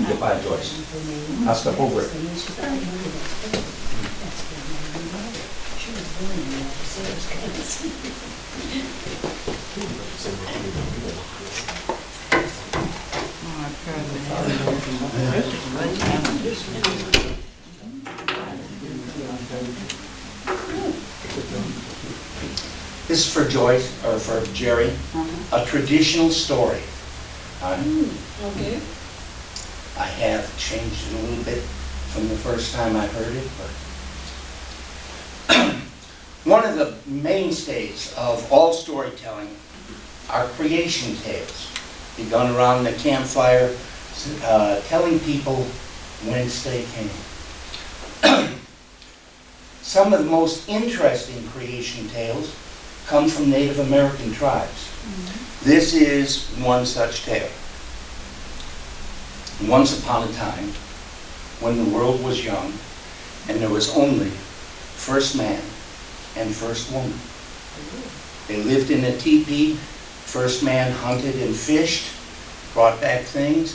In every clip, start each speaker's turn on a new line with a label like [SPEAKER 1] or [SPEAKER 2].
[SPEAKER 1] Goodbye, Joyce. I'll step over it. This is for Joyce, or for Jerry, a traditional story.
[SPEAKER 2] Okay.
[SPEAKER 1] I have changed it a little bit from the first time I heard it, but one of the mainstays of all storytelling are creation tales, begun around the campfire, telling people whence they came. Some of the most interesting creation tales come from Native American tribes. This is one such tale. Once upon a time, when the world was young, and there was only first man and first woman. They lived in a teepee. First man hunted and fished, brought back things.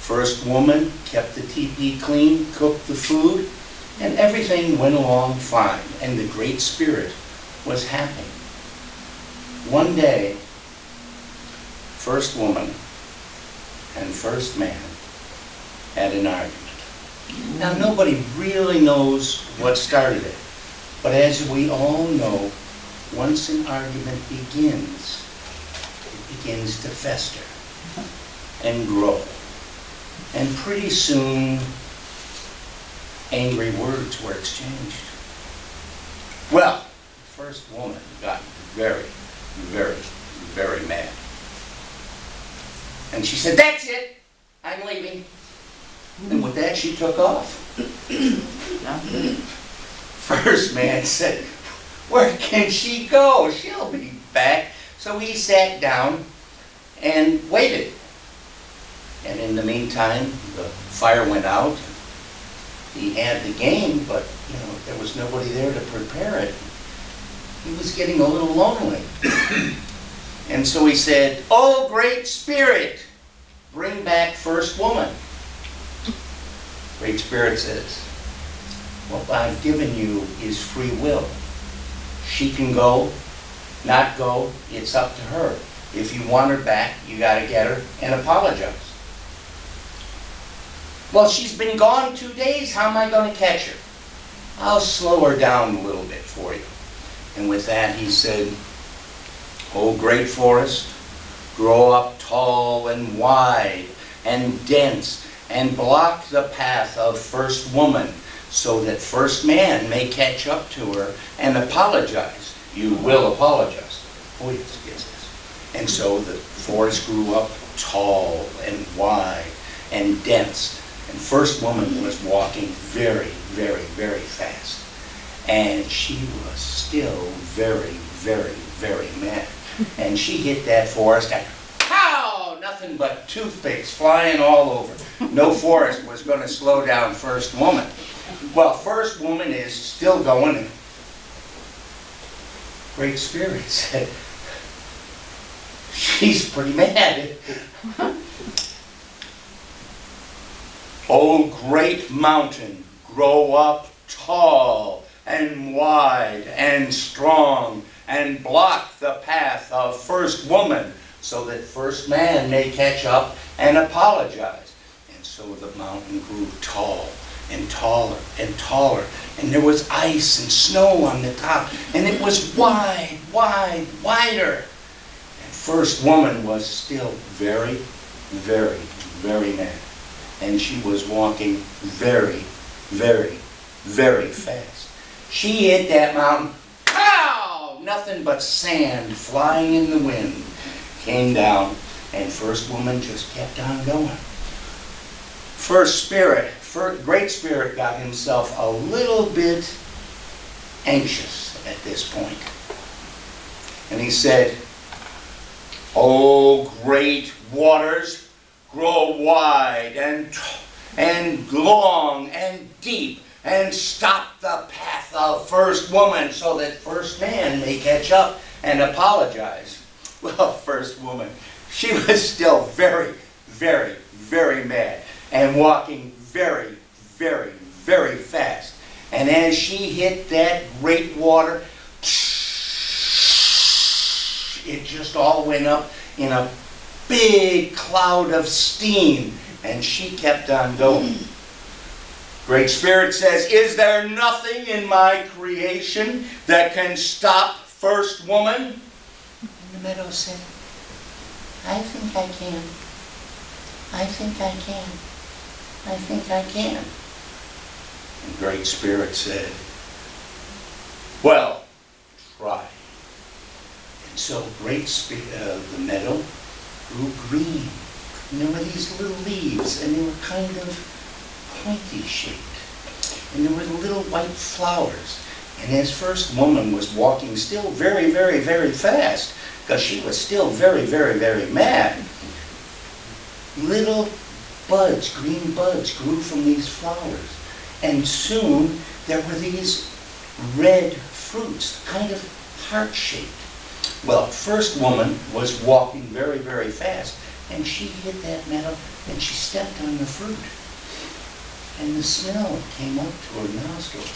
[SPEAKER 1] First woman kept the teepee clean, cooked the food, and everything went along fine, and the Great Spirit was happy. One day, first woman and first man had an argument. Now, nobody really knows what started it, but as we all know, once an argument begins, it begins to fester and grow. And pretty soon, angry words were exchanged. Well, the first woman got very, very, very mad. And she said, "That's it, I'm leaving." And with that, she took off. First man said, "Where can she go? She'll be back." So he sat down and waited. And in the meantime, the fire went out. He had the game, but there was nobody there to prepare it. He was getting a little lonely. And so he said, "Oh, Great Spirit, bring back first woman." Great Spirit says, "What I've given you is free will. She can go, not go, it's up to her. If you want her back, you got to get her and apologize." "Well, she's been gone 2 days. How am I going to catch her?" "I'll slow her down a little bit for you." And with that, he said, "O great forest, grow up tall and wide and dense, and block the path of first woman, so that first man may catch up to her and apologize." You will apologize. Oh, yes, yes, yes. And so the forest grew up tall and wide and dense. And first woman was walking very, very, very fast. And she was still very, very, very mad. And she hit that forest and pow! Nothing but toothpicks flying all over. No forest was going to slow down first woman. Well, first woman is still going. Great Spirit said, "She's pretty mad." "O great mountain, grow up tall and wide and strong, and block the path of first woman, so that first man may catch up and apologize." And so the mountain grew tall and taller and taller, and there was ice and snow on the top, and it was wide, wide, wider. And first woman was still very, very, very mad. And she was walking very, very, very fast. She hit that mountain, pow! Nothing but sand flying in the wind. Came down, and first woman just kept on going. Great Spirit got himself a little bit anxious at this point. And he said, "O great waters, grow wide and long and deep, and stop the path of first woman, so that first man may catch up and apologize." Well, first woman, she was still very, very, very mad. And and walking very, very, very fast. And as she hit that great water, it just all went up in a big cloud of steam, and she kept on going. Great Spirit says, "Is there nothing in my creation that can stop first woman?" And the meadow said, "I think I can. I think I can. I think I can." And Great Spirit said, "Well, try." And so the meadow grew green. And there were these little leaves, and they were kind of pointy shaped. And there were the little white flowers. And as first woman was walking still very, very, very fast, because she was still very, very, very mad, little buds, green buds, grew from these flowers. And soon there were these red fruits, kind of heart-shaped. Well, first woman was walking very, very fast, and she hit that meadow, and she stepped on the fruit. And the smell came up to her nostrils.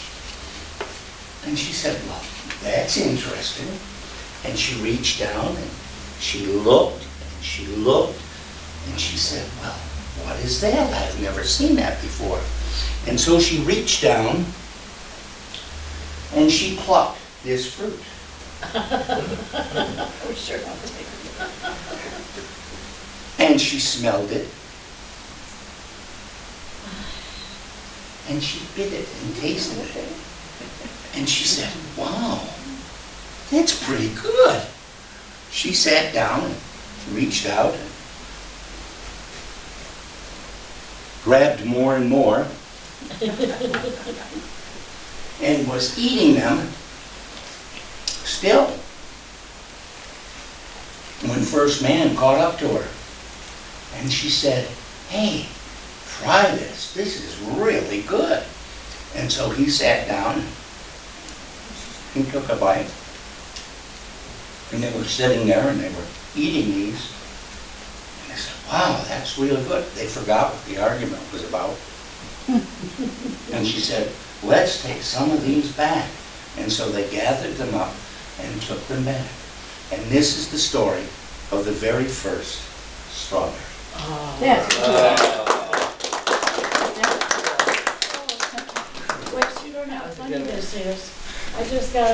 [SPEAKER 1] And she said, "Well, that's interesting." And she reached down, and she looked, and she looked, and she said, "Well, what is that? I've never seen that before." And so she reached down, and she plucked this fruit.
[SPEAKER 2] Oh, sure.
[SPEAKER 1] And she smelled it. And she bit it and tasted it. And she said, "Wow, that's pretty good." She sat down and reached out and grabbed more and more and was eating them still, when first man caught up to her. And she said, "Hey, try this. This is really good." And so he sat down, he took a bite, and they were sitting there and they were eating these. And they said, "Wow, that's really good." They forgot what the argument was about. And she said, "Let's take some of these back." And so they gathered them up and took them back. And this is the story of the very first strawberry.
[SPEAKER 2] That's cool. Wait, you don't know how funny this is. I just got